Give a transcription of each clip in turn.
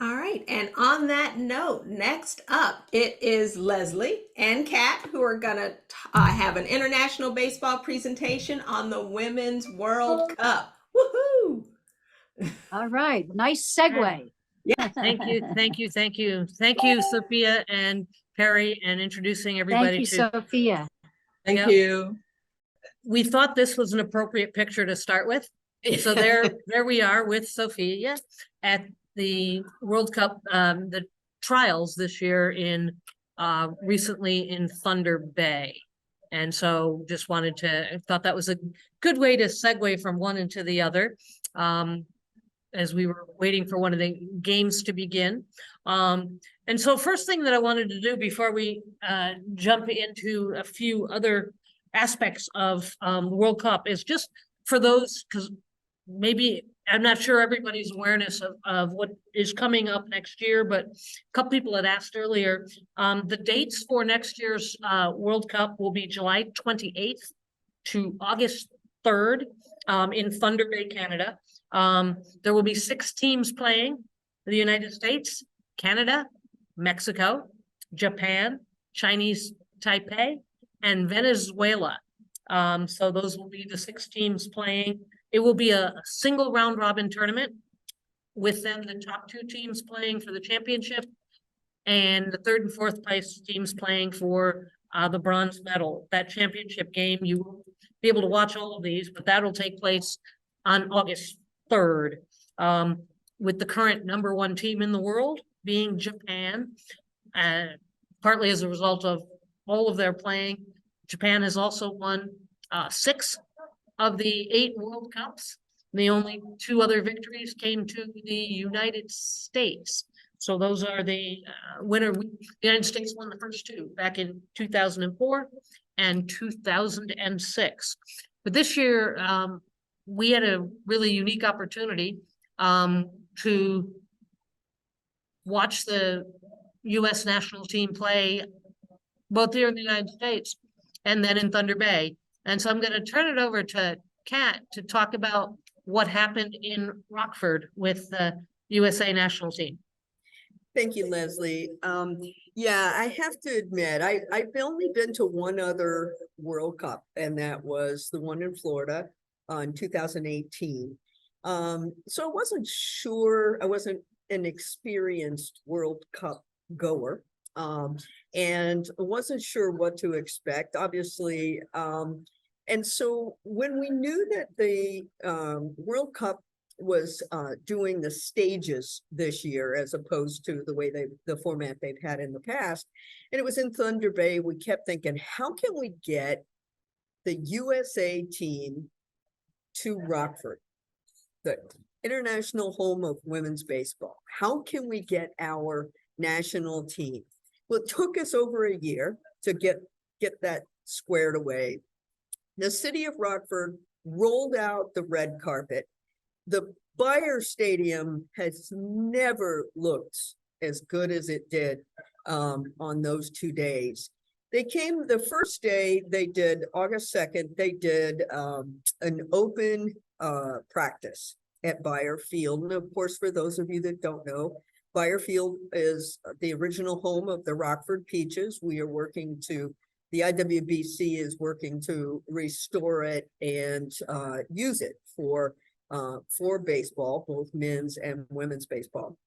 All right. And on that note, next up, it is Leslie and Kat who are going to have an international baseball presentation on the Women's World Cup. Woohoo! All right, nice segue. Yeah. Thank you, thank you, thank you. Thank you, Sophia and Perry, and introducing everybody Thank you, Sophia. Thank you. We thought this was an appropriate picture to start with. So there we are with Sophia at the World Cup, the trials this year in recently in Thunder Bay. And so just wanted to, thought that was a good way to segue from one into the other. As we were waiting for one of the games to begin. And so first thing that I wanted to do before we jump into a few other aspects of the World Cup is just for those, because maybe I'm not sure everybody's awareness of what is coming up next year, but a couple people had asked earlier, the dates for next year's World Cup will be July 28th to August 3rd in Thunder Bay, Canada. There will be 6 teams playing: the United States, Canada, Mexico, Japan, Chinese Taipei, and Venezuela. So those will be the 6 teams playing. It will be a single round robin tournament with them, the top 2 teams playing for the championship and the 3rd and 4th place teams playing for the bronze medal. That championship game, you will be able to watch all of these, but that'll take place on August 3rd, with the current #1 team in the world being Japan, partly as a result of all of their playing. Japan has also won 6 of the 8 World Cups. The only 2 other victories came to the United States. So those are the winner. The United States won the first 2 back in 2004 and 2006. But this year, we had a really unique opportunity to watch the U.S. national team play both here in the United States and then in Thunder Bay. And so I'm going to turn it over to Kat to talk about what happened in Rockford with the USA national team. Thank you, Leslie. Yeah, I have to admit, I've only been to one other World Cup, and that was the one in Florida in 2018. So I wasn't sure, I wasn't an experienced World Cup goer, and I wasn't sure what to expect, obviously. And so when we knew that the World Cup was doing the stages this year as opposed to the way the format they've had in the past, and it was in Thunder Bay, we kept thinking, how can we get the USA team to Rockford, the international home of women's baseball? How can we get our national team? Well, it took us over a year to get that squared away. The city of Rockford rolled out the red carpet. The Bayer Stadium has never looked as good as it did on those 2 days. They came the first day, they did August 2nd, they did an open practice at Bayer Field. And of course, for those of you that don't know, Bayer Field is the original home of the Rockford Peaches. We are working to, the IWBC is working to restore it and use it for baseball, both men's and women's baseball.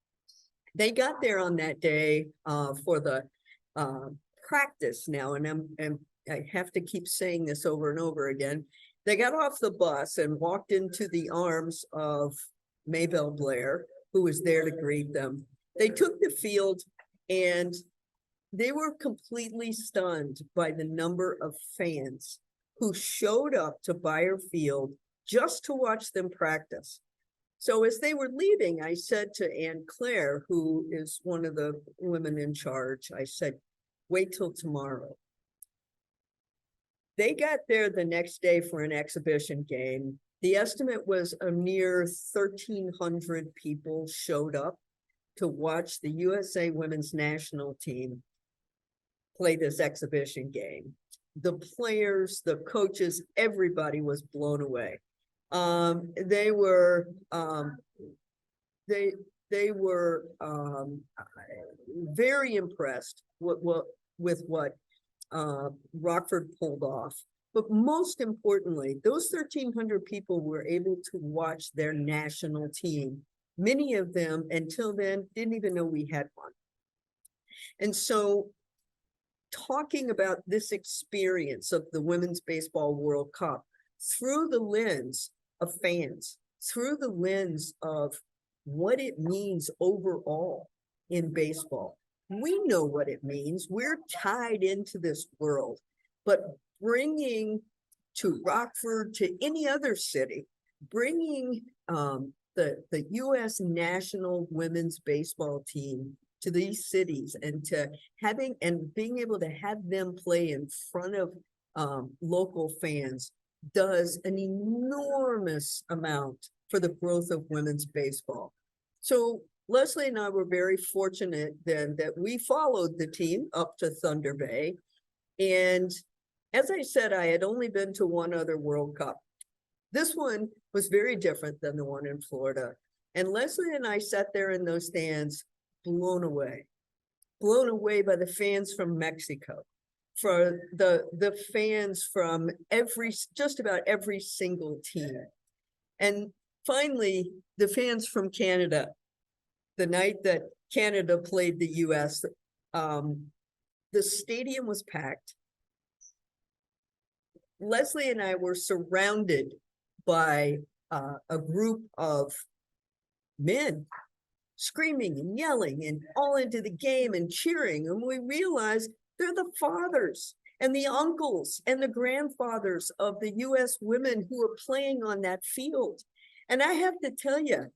They got there on that day for the practice now, and I have to keep saying this over and over again. They got off the bus and walked into the arms of Maybelle Blair, who was there to greet them. They took the field and they were completely stunned by the number of fans who showed up to Bayer Field just to watch them practice. So as they were leaving, I said to Anne Claire, who is one of the women in charge, I said, wait till tomorrow. They got there the next day for an exhibition game. The estimate was a mere 1,300 people showed up to watch the USA women's national team play this exhibition game. The players, the coaches, everybody was blown away. They were, they were very impressed with what Rockford pulled off. But most importantly, those 1,300 people were able to watch their national team. Many of them, until then, didn't even know we had one. And so, talking about this experience of the Women's Baseball World Cup through the lens of fans, through the lens of what it means overall in baseball. We know what it means. We're tied into this world, but bringing to Rockford, to any other city, bringing the U.S. national women's baseball team to these cities, and to having and being able to have them play in front of local fans does an enormous amount for the growth of women's baseball. So Leslie and I were very fortunate then that we followed the team up to Thunder Bay. And as I said, I had only been to one other World Cup. This one was very different than the one in Florida. And Leslie and I sat there in those stands blown away by the fans from Mexico, for the fans from just about every single team. And finally, the fans from Canada. The night that Canada played the US, the stadium was packed. Leslie and I were surrounded by a group of men screaming and yelling and all into the game and cheering. And we realized they're the fathers and the uncles and the grandfathers of the US women who are playing on that field. And I have to tell you,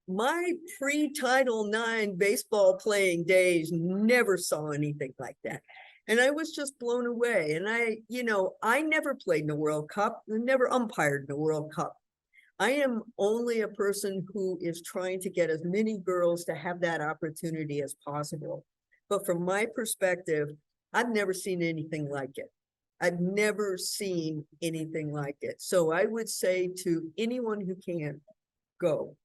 my pre-Title IX baseball playing days never saw anything like that. And I was just blown away. And I never played in the World Cup, never umpired in the World Cup. I am only a person who is trying to get as many girls to have that opportunity as possible. But from my perspective, I've never seen anything like it. I've never seen anything like it. So I would say to anyone who can, go,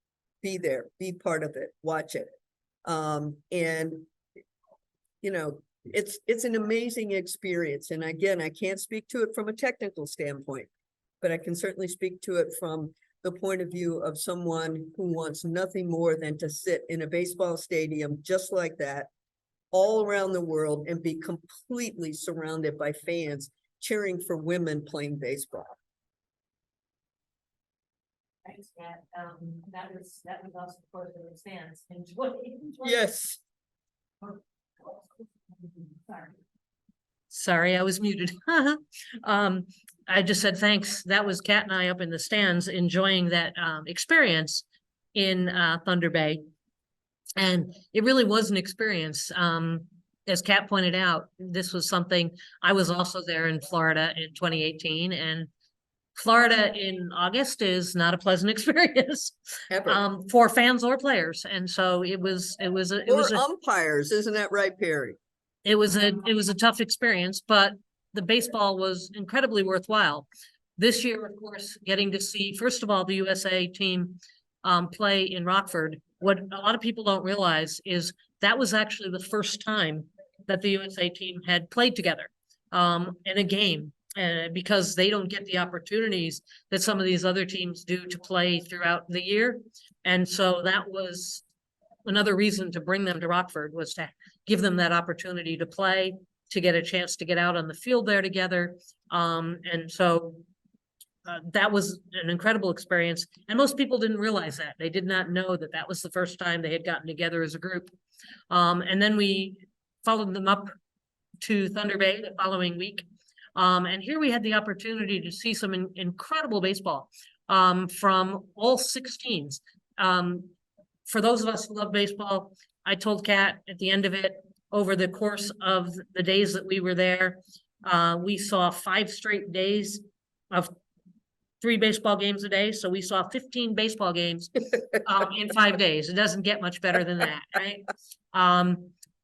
be there, be part of it, watch it. It's an amazing experience. And again, I can't speak to it from a technical standpoint, but I can certainly speak to it from the point of view of someone who wants nothing more than to sit in a baseball stadium just like that, all around the world, and be completely surrounded by fans cheering for women playing baseball. Thanks, Matt. That was also part of the stands. Enjoy. Yes. Sorry, I was muted. I just said thanks. That was Kat and I up in the stands enjoying that experience in Thunder Bay. And it really was an experience. As Kat pointed out, this was something, I was also there in Florida in 2018, and Florida in August is not a pleasant experience for fans or players. And so it was umpires, isn't that right, Perry? It was a tough experience, but the baseball was incredibly worthwhile. This year, of course, getting to see, first of all, the USA team play in Rockford. What a lot of people don't realize is that was actually the first time that the USA team had played together in a game, because they don't get the opportunities that some of these other teams do to play throughout the year. And so that was another reason to bring them to Rockford, was to give them that opportunity to play, to get a chance to get out on the field there together. And so that was an incredible experience. And most people didn't realize that. They did not know that that was the first time they had gotten together as a group. And then we followed them up to Thunder Bay the following week. And here we had the opportunity to see some incredible baseball from all 6 teams. For those of us who love baseball, I told Kat at the end of it, over the course of the days that we were there, we saw 5 straight days of 3 baseball games a day. So we saw 15 baseball games in 5 days. It doesn't get much better than that, right?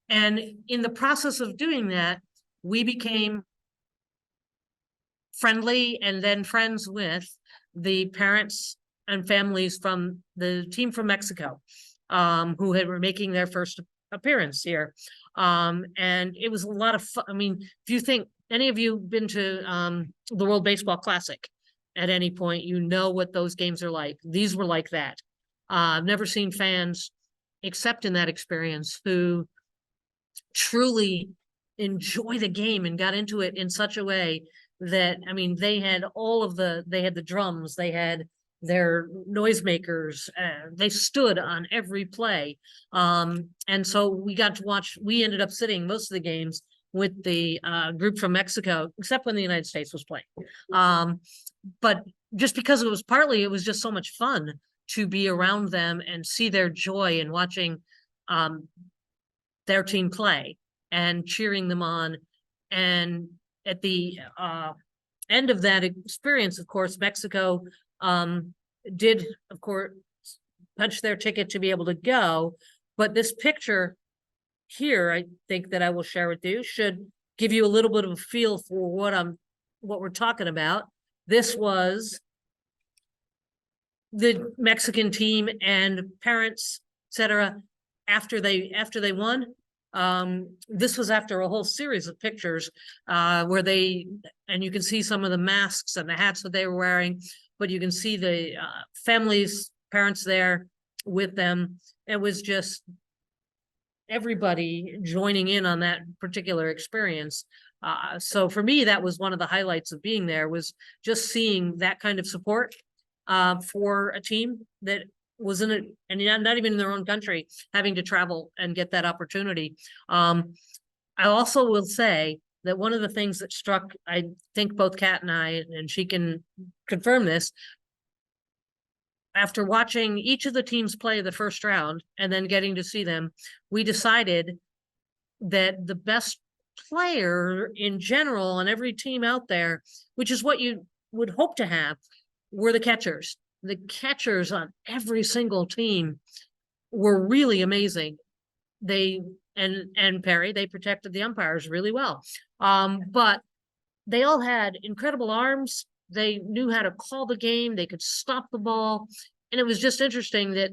And in the process of doing that, we became friendly and then friends with the parents and families from the team from Mexico. who were making their first appearance here. And it was a lot of fun. I mean, if you think, any of you been to the World Baseball Classic at any point, you know what those games are like. These were like that. I've never seen fans, except in that experience, who truly enjoy the game and got into it in such a way that, I mean, they had the drums, they had their noisemakers, they stood on every play. And so we got to watch, we ended up sitting most of the games with the group from Mexico, except when the United States was playing. But just because it was just so much fun to be around them and see their joy in watching their team play and cheering them on. And at the end of that experience, of course, Mexico did, of course, punch their ticket to be able to go. But this picture here, I think that I will share with you, should give you a little bit of a feel for what we're talking about. This was the Mexican team and parents, etc. After they won. This was after a whole series of pictures where and you can see some of the masks and the hats that they were wearing, but you can see the families, parents there with them. It was just everybody joining in on that particular experience. So for me, that was one of the highlights of being there, was just seeing that kind of support for a team that was in it, and not even in their own country, having to travel and get that opportunity. I also will say that one of the things that struck, I think both Kat and I, and she can confirm this, after watching each of the teams play the first round and then getting to see them, we decided that the best player in general on every team out there, which is what you would hope to have, were the catchers. The catchers on every single team were really amazing. And Perry, they protected the umpires really well. But they all had incredible arms. They knew how to call the game. They could stop the ball. And it was just interesting that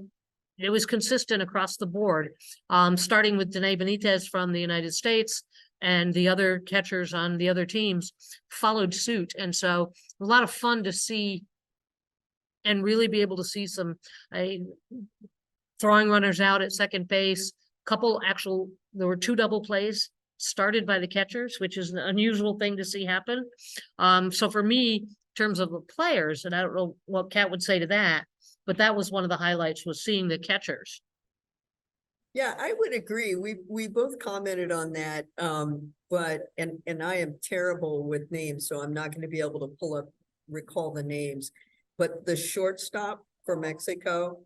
it was consistent across the board, starting with Danae Benitez from the United States, and the other catchers on the other teams followed suit. And so a lot of fun to see and really be able to see some throwing runners out at second base. There were 2 double plays started by the catchers, which is an unusual thing to see happen. So for me, in terms of the players, and I don't know what Kat would say to that, but that was one of the highlights, was seeing the catchers. Yeah, I would agree. We both commented on that. But I am terrible with names, so I'm not going to be able to recall the names. But the shortstop for Mexico,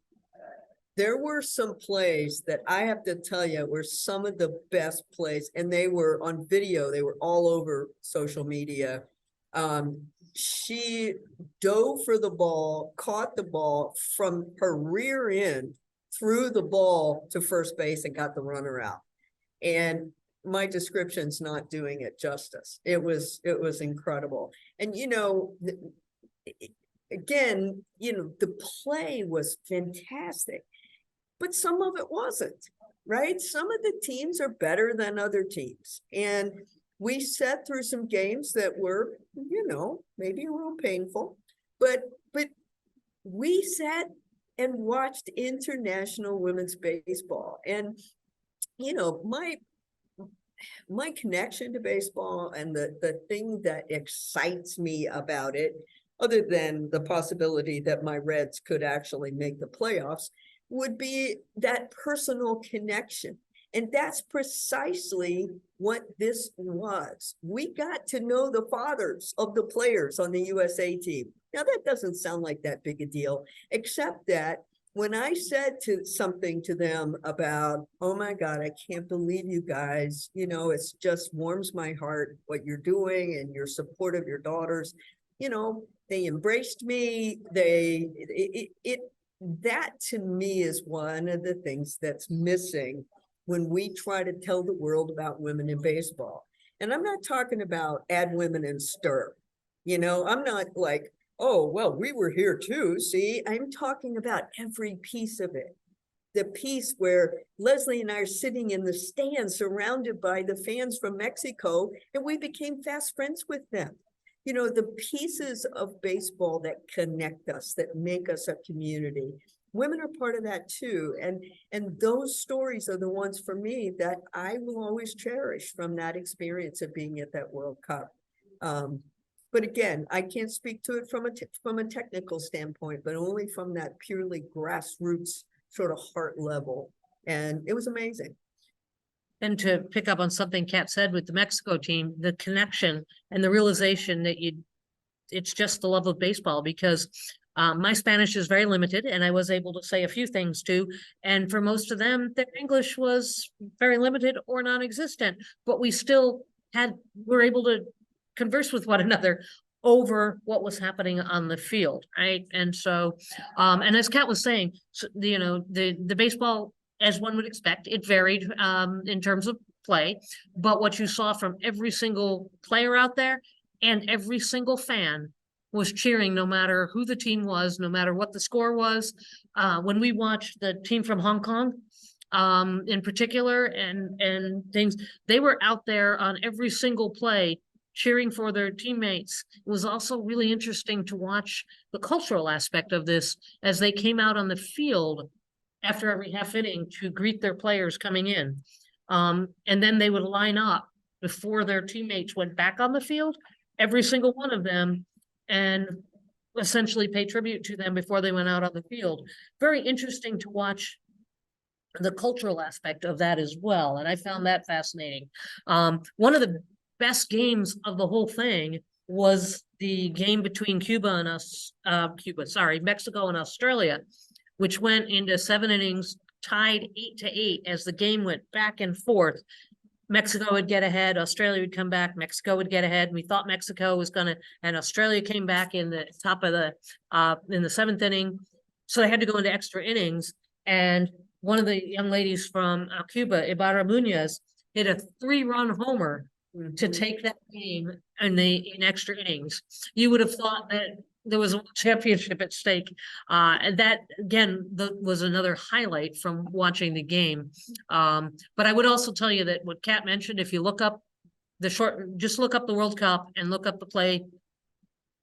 there were some plays that I have to tell you were some of the best plays, and they were on video. They were all over social media. She dove for the ball, caught the ball from her rear end, threw the ball to first base and got the runner out. And my description's not doing it justice. It was incredible. And, again, the play was fantastic, but some of it wasn't, right? Some of the teams are better than other teams. And we sat through some games that were, maybe a little painful, but we sat and watched international women's baseball. And, my connection to baseball and the thing that excites me about it, other than the possibility that my Reds could actually make the playoffs, would be that personal connection. And that's precisely what this was. We got to know the fathers of the players on the USA team. Now, that doesn't sound like that big a deal, except that when I said something to them about, oh my God, I can't believe you guys, it's just warms my heart what you're doing and your support of your daughters. They embraced me. That to me is one of the things that's missing when we try to tell the world about women in baseball. And I'm not talking about add women and stir. I'm not like, oh, well, we were here too. See, I'm talking about every piece of it. the piece where Leslie and I are sitting in the stands surrounded by the fans from Mexico, and we became fast friends with them. You know, the pieces of baseball that connect us, that make us a community. Women are part of that too. And those stories are the ones for me that I will always cherish from that experience of being at that World Cup. But again, I can't speak to it from a technical standpoint, but only from that purely grassroots sort of heart level. And it was amazing. And to pick up on something Kat said with the Mexico team, the connection and the realization that it's just the love of baseball, because my Spanish is very limited and I was able to say a few things too. And for most of them, their English was very limited or non-existent, but we still were able to converse with one another over what was happening on the field, right? And so, and as Kat was saying, so, you know, the baseball, as one would expect, it varied in terms of play, but what you saw from every single player out there and every single fan was cheering, no matter who the team was, no matter what the score was. When we watched the team from Hong Kong, in particular, and things, they were out there on every single play cheering for their teammates. It was also really interesting to watch the cultural aspect of this as they came out on the field after every half inning to greet their players coming in. And then they would line up before their teammates went back on the field, every single one of them, and essentially pay tribute to them before they went out on the field. Very interesting to watch the cultural aspect of that as well. And I found that fascinating. One of the best games of the whole thing was the game between Mexico and Australia, which went into 7 innings, tied 8-8 as the game went back and forth. Mexico would get ahead, Australia would come back, Mexico would get ahead. And we thought Mexico was and Australia came back in the top of in the 7th inning. So they had to go into extra innings. And one of the young ladies from Cuba, Ibarra Munoz, hit a 3-run homer to take that game in extra innings. You would have thought that there was a championship at stake. And that, again, was another highlight from watching the game. But I would also tell you that what Kat mentioned, if you look up just look up the World Cup and look up the play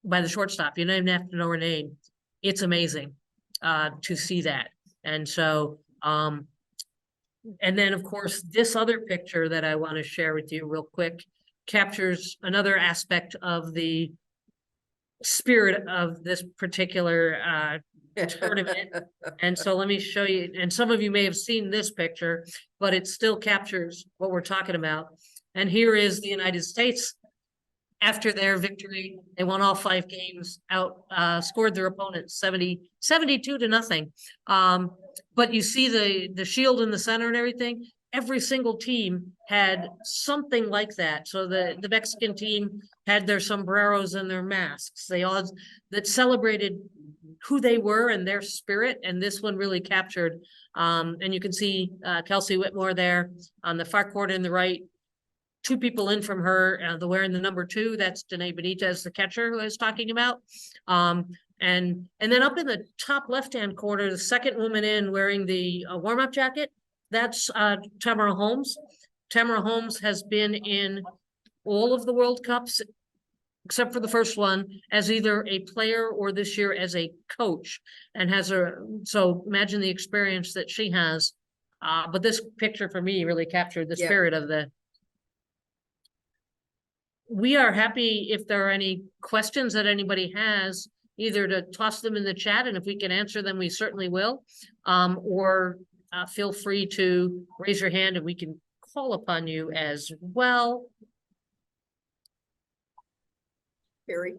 by the shortstop. You don't even have to know her name. It's amazing to see that. And so, and then, of course, this other picture that I want to share with you real quick captures another aspect of the spirit of this particular tournament. And so let me show you, and some of you may have seen this picture, but it still captures what we're talking about. And here is the United States. After their victory, they won all 5 games, scored their opponents 72-0. But you see the shield in the center and everything. Every single team had something like that. So the Mexican team had their sombreros and their masks. They all that celebrated who they were and their spirit. And this one really captured. And you can see Kelsey Whitmore there on the far corner in the right. 2 people in from her, wearing the number 2. That's Danae Benitez, the catcher, who I was talking about. And then up in the top left-hand corner, the second woman in wearing the warm-up jacket, that's Tamara Holmes. Tamara Holmes has been in all of the World Cups, except for the first one, as either a player or this year as a coach, and so imagine the experience that she has. But this picture for me really captured the spirit of We are happy if there are any questions that anybody has, either to toss them in the chat, and if we can answer them, we certainly will, or feel free to raise your hand and we can call upon you as well. Harry.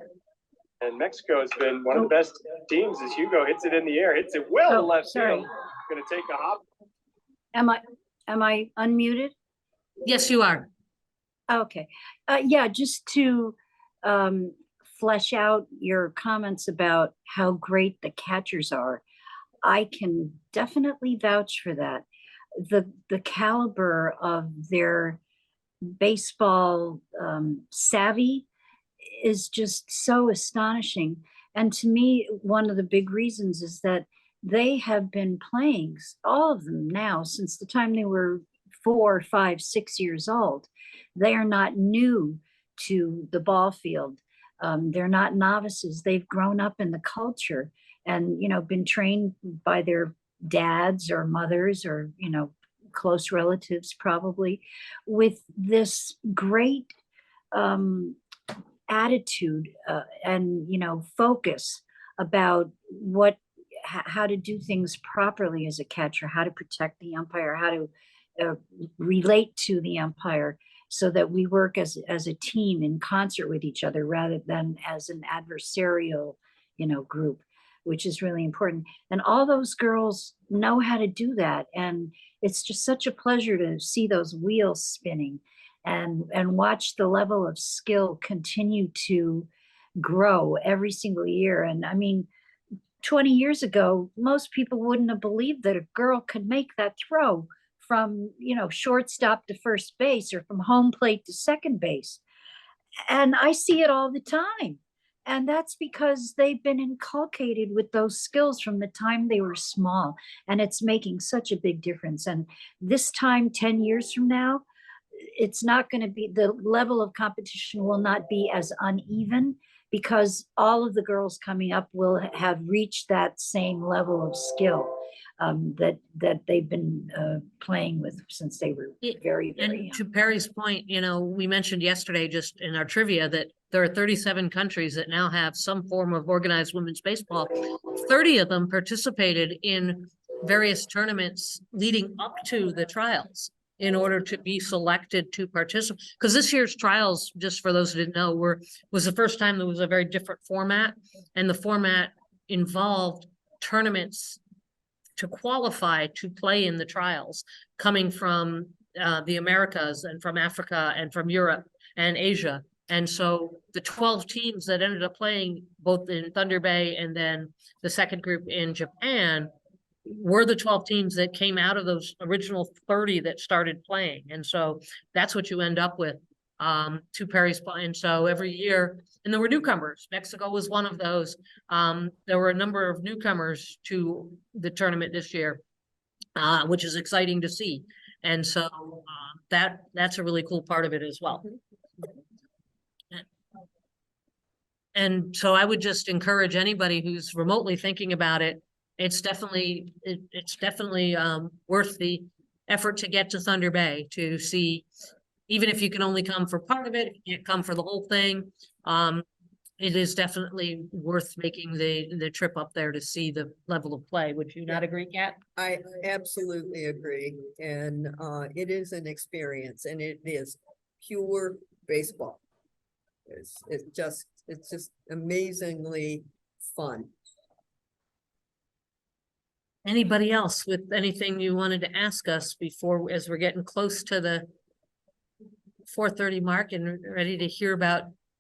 And Mexico has been one of the best teams as Hugo hits it in the air, hits it well to left field. Going to take a hop. Am I unmuted? Yes, you are. Okay. Yeah, just to flesh out your comments about how great the catchers are, I can definitely vouch for that. The caliber of their baseball savvy is just so astonishing. And to me, one of the big reasons is that they have been playing, all of them now, since the time they were 4, 5, 6 years old. They are not new to the ball field. They're not novices. They've grown up in the culture and, been trained by their dads or mothers or, close relatives probably, with this great attitude and, focus about how to do things properly as a catcher, how to protect the umpire, how to relate to the umpire, so that we work as a team in concert with each other rather than as an adversarial, group, which is really important. And all those girls know how to do that. And it's just such a pleasure to see those wheels spinning and watch the level of skill continue to grow every single year. And I mean, 20 years ago, most people wouldn't have believed that a girl could make that throw from, shortstop to first base or from home plate to second base. And I see it all the time. And that's because they've been inculcated with those skills from the time they were small. And it's making such a big difference. And this time, 10 years from now, it's not going to be, the level of competition will not be as uneven, because all of the girls coming up will have reached that same level of skill that they've been playing with since they were very, very And young. to Perry's point, we mentioned yesterday just in our trivia that there are 37 countries that now have some form of organized women's baseball. 30 of them participated in various tournaments leading up to the trials in order to be selected to participate. Because this year's trials, just for those who didn't know, was the first time there was a very different format, and the format involved tournaments to qualify to play in the trials, coming from the Americas and from Africa and from Europe and Asia. And so the 12 teams that ended up playing both in Thunder Bay and then the second group in Japan were the 12 teams that came out of those original 30 that started playing. And so that's what you end up with, to Perry's point. And so every year, and there were newcomers. Mexico was one of those. There were a number of newcomers to the tournament this year, which is exciting to see. And so that's a really cool part of it as well. And so I would just encourage anybody who's remotely thinking about it. It's definitely worth the effort to get to Thunder Bay to see, even if you can only come for part of it, if you can't come for the whole thing. It is definitely worth making the trip up there to see the level of play. Would you not agree, Kat? I absolutely agree. And it is an experience, and it is pure baseball. It's just amazingly fun. Anybody else with anything you wanted to ask us before, as we're getting close to the 4:30 mark and ready to hear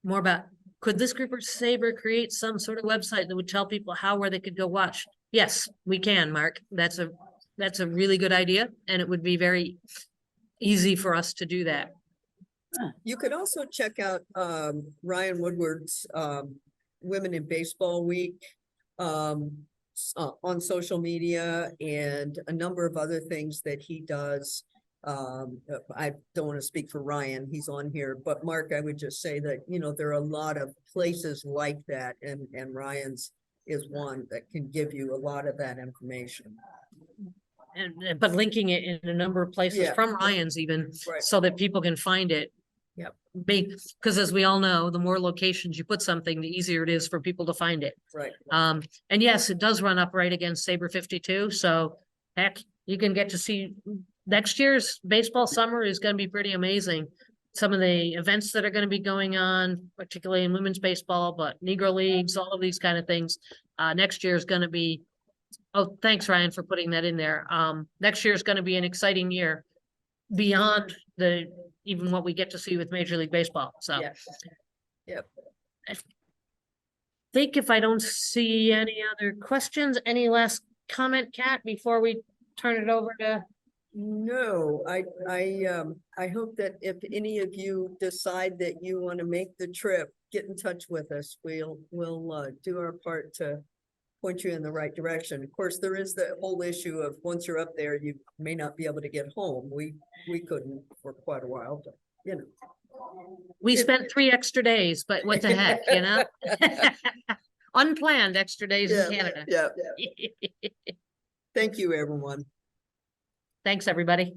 more about, could this group or SABR create some sort of website that would tell people where they could go watch? Yes, we can, Mark. That's a really good idea, and it would be very easy for us to do that. You could also check out Ryan Woodward's Women in Baseball Week on social media, and a number of other things that he does. I don't want to speak for Ryan, he's on here, but Mark, I would just say that, there are a lot of places like that, and Ryan's is one that can give you a lot of that information. But linking it in a number of places from Ryan's even, Right. so that people can find it. Yep. Because as we all know, the more locations you put something, the easier it is for people to find it. Right. And yes, it does run up right against SABR 52. So heck, you can get to see next year's baseball summer is going to be pretty amazing. Some of the events that are going to be going on, particularly in women's baseball, but Negro leagues, all of these kind of things. Next year is going to be, oh, thanks Ryan for putting that in there. Next year is going to be an exciting year beyond even what we get to see with Major League Baseball. So Yep. I think if I don't see any other questions, any last comment, Kat, before we turn it over to? No, I hope that if any of you decide that you want to make the trip, get in touch with us. We'll do our part to point you in the right direction. Of course, there is the whole issue of once you're up there, you may not be able to get home. We couldn't for quite a while, but you know. We spent 3 extra days, but what the heck, you know? Unplanned extra days in Canada. Yeah. Thank you, everyone. Thanks, everybody.